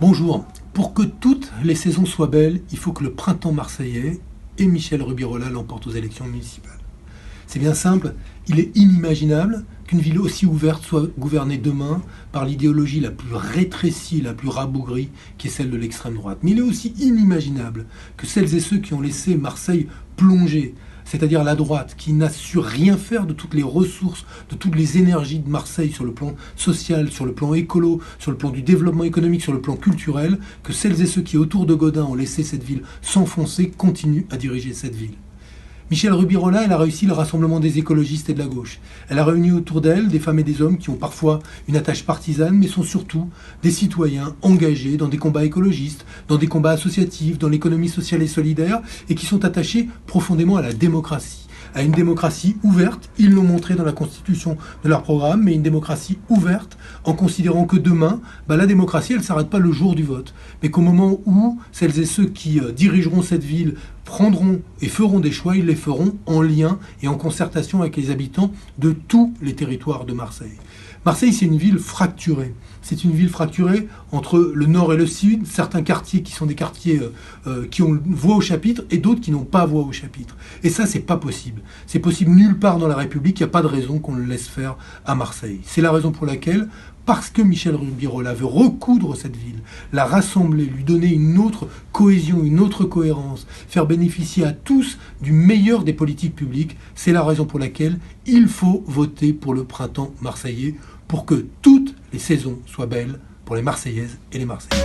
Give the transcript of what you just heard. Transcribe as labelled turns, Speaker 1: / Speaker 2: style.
Speaker 1: Bonjour. Pour que toutes les saisons soient belles, il faut que le printemps marseillais et Michel Rubirola l'emportent aux élections municipales. C'est bien simple, il est inimaginable qu'une ville aussi ouverte soit gouvernée demain par l'idéologie la plus rétrécie, la plus rabougrie, qui est celle de l'extrême droite. Mais il est aussi inimaginable que celles et ceux qui ont laissé Marseille plonger, c'est-à-dire la droite, qui n'a su rien faire de toutes les ressources, de toutes les énergies de Marseille sur le plan social, sur le plan écolo, sur le plan du développement économique, sur le plan culturel, que celles et ceux qui, autour de Gaudin, ont laissé cette ville s'enfoncer, continuent à diriger cette ville. Michel Rubirola, elle a réussi le rassemblement des écologistes et de la gauche. Elle a réuni autour d'elle des femmes et des hommes qui ont parfois une attache partisane, mais sont surtout des citoyens engagés dans des combats écologistes, dans des combats associatifs, dans l'économie sociale et solidaire, et qui sont attachés profondément à la démocratie. À une démocratie ouverte, ils l'ont montré dans la constitution de leur programme, mais une démocratie ouverte en considérant que demain, la démocratie, elle ne s'arrête pas le jour du vote, mais qu'au moment où celles et ceux qui dirigeront cette ville prendront et feront des choix, ils les feront en lien et en concertation avec les habitants de tous les territoires de Marseille. Marseille, c'est une ville fracturée. C'est une ville fracturée entre le nord et le sud, certains quartiers qui sont des quartiers qui ont voix au chapitre et d'autres qui n'ont pas voix au chapitre. Et ça, c'est pas possible. C'est possible nulle part dans la République. Il n'y a pas de raison qu'on le laisse faire à Marseille. C'est la raison pour laquelle, parce que Michel Rubirola veut recoudre cette ville, la rassembler, lui donner une autre cohésion, une autre cohérence, faire bénéficier à tous du meilleur des politiques publiques, c'est la raison pour laquelle il faut voter pour le printemps marseillais, pour que toutes les saisons soient belles pour les Marseillaises et les Marseillais.